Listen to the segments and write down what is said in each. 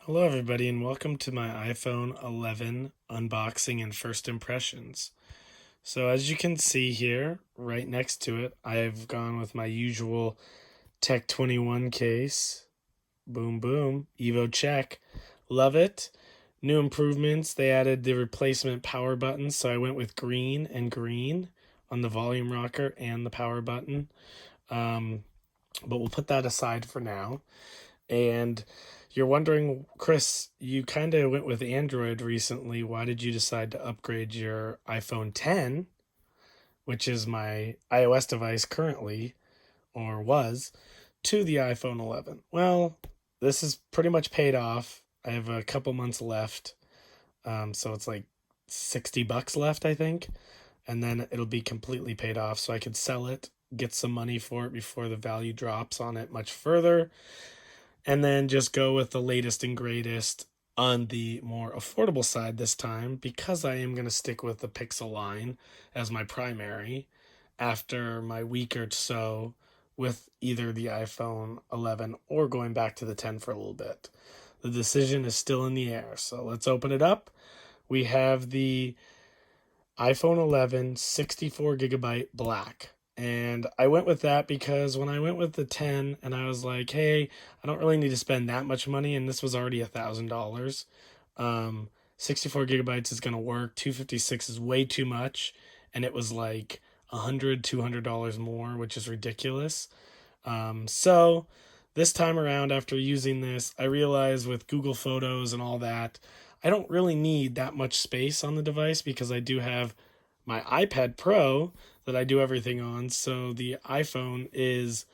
Hello, everybody, and welcome to my iPhone 11 unboxing and first impressions. So, as you can see here, right next to it, I've gone with my usual Tech 21 case. Boom, boom. Evo check. Love it. New improvements. They added the replacement power buttons, so I went with green and green on the volume rocker and the power button. But we'll put that aside for now. And you're wondering, Chris, you kind of went with Android recently. Why did you decide to upgrade your iPhone 10, which is my iOS device currently, or was, to the iPhone 11? Well, this is pretty much paid off. I have a couple months left. So it's like $60 left, I think. And then it'll be completely paid off. So I could sell it, get some money for it before the value drops on it much further, and then just go with the latest and greatest on the more affordable side this time, because I am going to stick with the Pixel line as my primary after my week or so with either the iPhone 11 or going back to the 10 for a little bit. The decision is still in the air, so let's open it up. We have the iPhone 11 64 gigabyte black. And I went with that because when I went with the 10 and I was like, hey, I don't really need to spend that much money, and this was already $1,000. 64 gigabytes is going to work. 256 is way too much. And it was like $100, $200 more, which is ridiculous. So this time around, after using this, I realized with Google Photos and all that, I don't really need that much space on the device because I do have my iPad Pro that I do everything on. So the iPhone is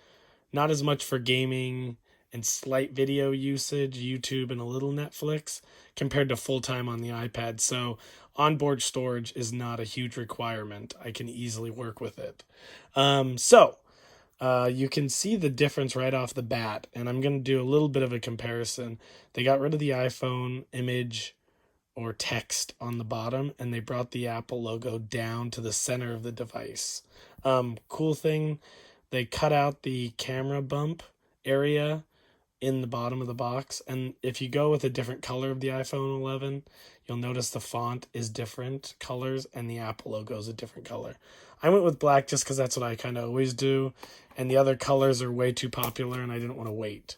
not as much for gaming and slight video usage, YouTube, and a little Netflix compared to full time on the iPad. So onboard storage is not a huge requirement. I can easily work with it. You can see the difference right off the bat, and I'm going to do a little bit of a comparison. They got rid of the iPhone image or text on the bottom, and they brought the Apple logo down to the center of the device. Cool thing, they cut out the camera bump area in the bottom of the box. And if you go with a different color of the iPhone 11, you'll notice the font is different colors and the Apple logo is a different color. I went with black just because that's what I kind of always do, and the other colors are way too popular and I didn't want to wait.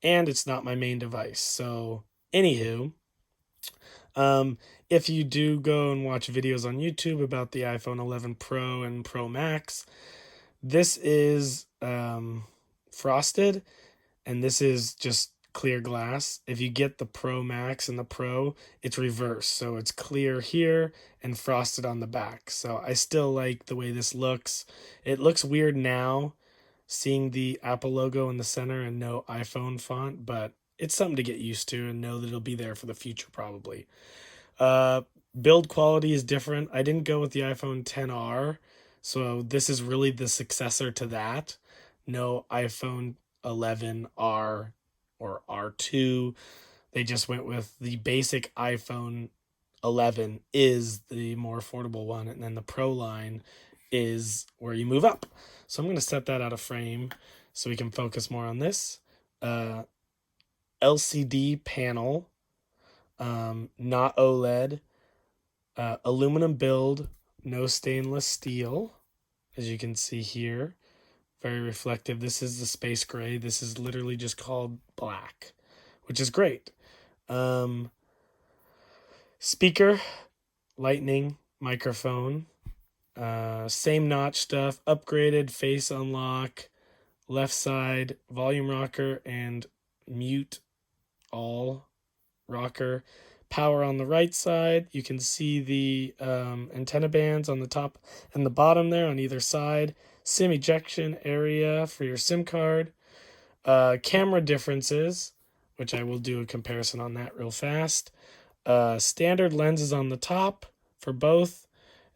And it's not my main device. So, anywho, if you do go and watch videos on YouTube about the iPhone 11 Pro and Pro Max, this is frosted and this is just clear glass. If you get the Pro Max and the Pro, it's reversed. So it's clear here and frosted on the back. So I still like the way this looks. It looks weird now seeing the Apple logo in the center and no iPhone font, but it's something to get used to and know that it'll be there for the future probably. Uh, Build quality is different. I didn't go with the iPhone XR, so this is really the successor to that. No iPhone 11R or R2. They just went with the basic iPhone 11 is the more affordable one, and then the Pro line is where you move up. So I'm going to set that out of frame so we can focus more on this. Uh, LCD panel, not OLED, aluminum build, no stainless steel, as you can see here. Very reflective. This is the space gray. This is literally just called black, which is great. Speaker, lightning, microphone, same notch stuff, upgraded face unlock, left side volume rocker and mute all rocker. Power on the right side. You can see the antenna bands on the top and the bottom there on either side. SIM ejection area for your SIM card. Camera differences, which I will do a comparison on that real fast. Standard lenses on the top for both,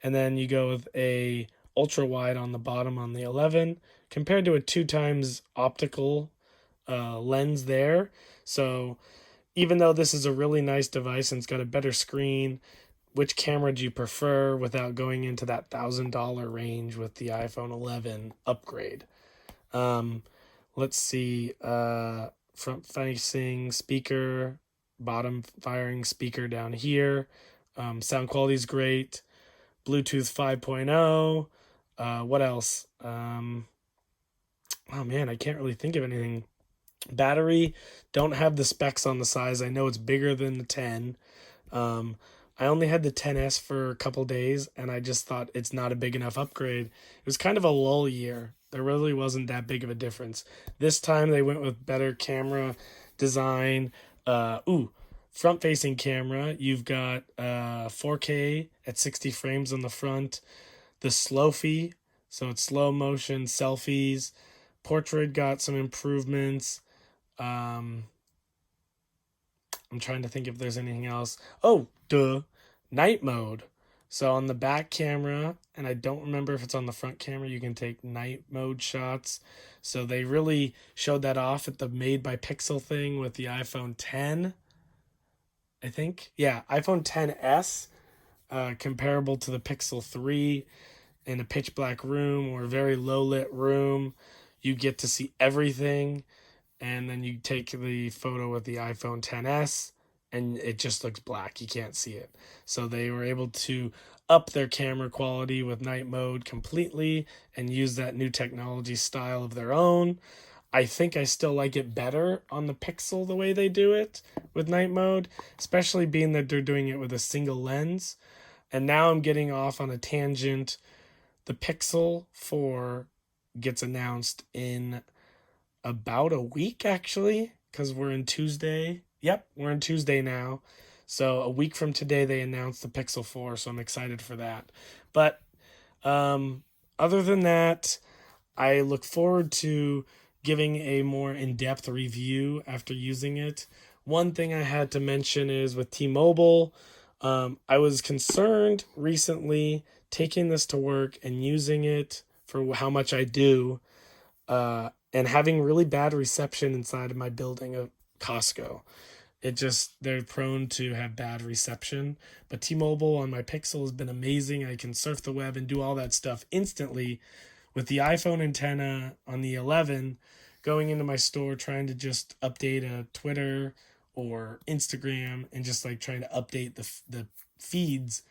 and then you go with a ultra wide on the bottom on the 11 compared to a 2x optical lens there. So even though this is a really nice device and it's got a better screen, which camera do you prefer without going into that $1,000 range with the iPhone 11 upgrade? Let's see. Front facing speaker, bottom firing speaker down here. Sound quality is great. Bluetooth 5.0. What else? Oh man, I can't really think of anything. Battery, don't have the specs on the size. I know it's bigger than the 10. Um, I only had the 10s for a couple days, and I just thought it's not a big enough upgrade. It was kind of a lull year. There really wasn't that big of a difference. This time they went with better camera design. Front facing camera. You've got 4K at 60 frames on the front. The Slowfie, so it's slow motion selfies. Portrait got some improvements. Um, I'm trying to think if there's anything else. Oh, duh. Night mode. So on the back camera, and I don't remember if it's on the front camera, you can take night mode shots. So they really showed that off at the Made by Pixel thing with the iPhone 10, I think. Yeah, iPhone 10s, comparable to the Pixel 3 in a pitch black room or a very low lit room. You get to see everything, and then you take the photo with the iPhone 10s and it just looks black. You can't see it. So they were able to up their camera quality with night mode completely and use that new technology style of their own. I think I still like it better on the Pixel the way they do it with night mode, especially being that they're doing it with a single lens. And now I'm getting off on a tangent. The Pixel 4 gets announced in about a week, actually, because we're in Tuesday. Yep, we're in Tuesday now. So a week from today, they announced the Pixel 4, so I'm excited for that. But um, other than that, I look forward to giving a more in-depth review after using it. One thing I had to mention is with T-Mobile, I was concerned recently taking this to work and using it for how much I do, and having really bad reception inside of my building of Costco. They're prone to have bad reception. But T-Mobile on my Pixel has been amazing. I can surf the web and do all that stuff instantly. With the iPhone antenna on the 11, going into my store, trying to just update a Twitter or Instagram and just like trying to update the feeds,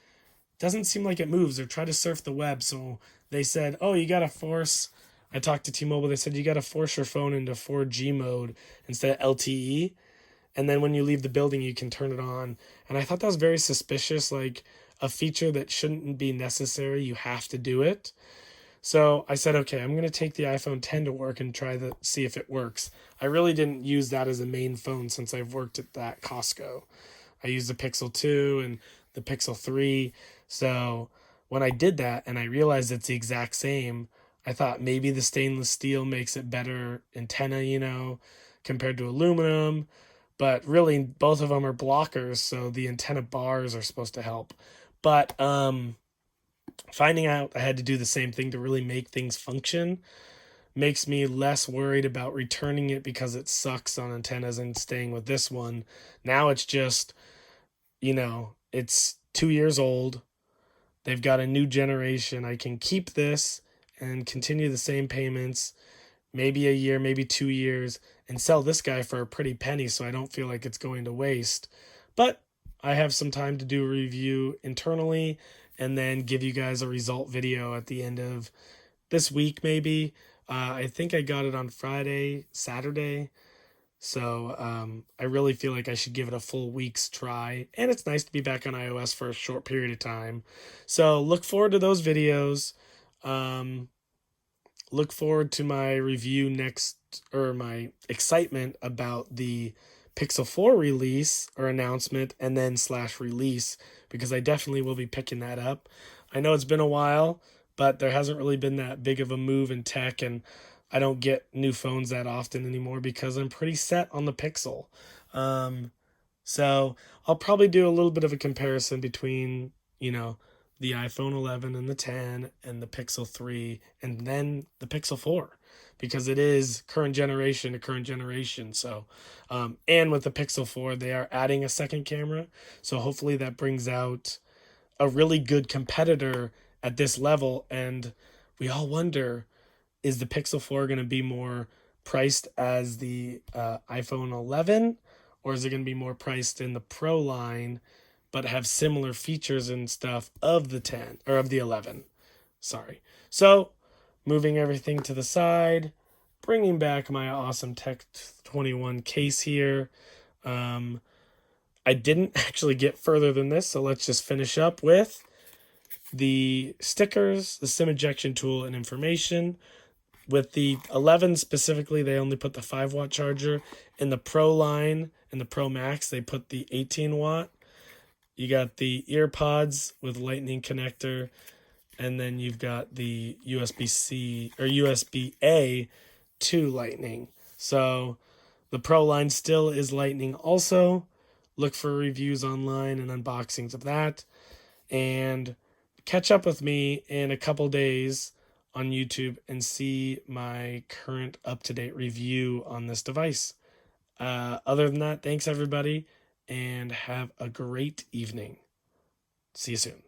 doesn't seem like it moves or try to surf the web. So they said, oh, you got to force. I talked to T-Mobile. They said you got to force your phone into 4G mode instead of LTE. And then when you leave the building, you can turn it on. And I thought that was very suspicious, like a feature that shouldn't be necessary. You have to do it. So I said, okay, I'm going to take the iPhone 10 to work and try to see if it works. I really didn't use that as a main phone since I've worked at that Costco. I used the Pixel 2 and the Pixel 3. So when I did that and I realized it's the exact same, I thought maybe the stainless steel makes it better antenna, compared to aluminum. But really, both of them are blockers, so the antenna bars are supposed to help. But finding out I had to do the same thing to really make things function makes me less worried about returning it because it sucks on antennas and staying with this one. Now it's just, it's 2 years old. They've got a new generation. I can keep this and continue the same payments, maybe a year, maybe 2 years, and sell this guy for a pretty penny so I don't feel like it's going to waste. But I have some time to do a review internally and then give you guys a result video at the end of this week, maybe. I think I got it on Friday, Saturday. So I really feel like I should give it a full week's try. And it's nice to be back on iOS for a short period of time. So look forward to those videos. Um, Look forward to my review next, or my excitement about the Pixel 4 release or announcement and then slash release, because I definitely will be picking that up. I know it's been a while, but there hasn't really been that big of a move in tech, and I don't get new phones that often anymore because I'm pretty set on the Pixel. Um, so I'll probably do a little bit of a comparison between, the iPhone 11 and the 10 and the Pixel 3 and then the Pixel 4, because it is current generation to current generation. So, and with the Pixel 4, they are adding a second camera. So hopefully that brings out a really good competitor at this level. And we all wonder, is the Pixel 4 going to be more priced as the iPhone 11, or is it going to be more priced in the Pro line, but have similar features and stuff of the 10 or of the 11? Sorry. So, moving everything to the side, bringing back my awesome Tech 21 case here. I didn't actually get further than this, so let's just finish up with the stickers, the SIM ejection tool, and information. With the 11 specifically, they only put the 5-watt charger. In the Pro line and the Pro Max, they put the 18-watt. You got the ear pods with lightning connector, and then you've got the USB-C or USB-A to lightning. So the Pro line still is lightning also. Look for reviews online and unboxings of that. And catch up with me in a couple days on YouTube and see my current up-to-date review on this device. Other than that, thanks everybody, and have a great evening. See you soon.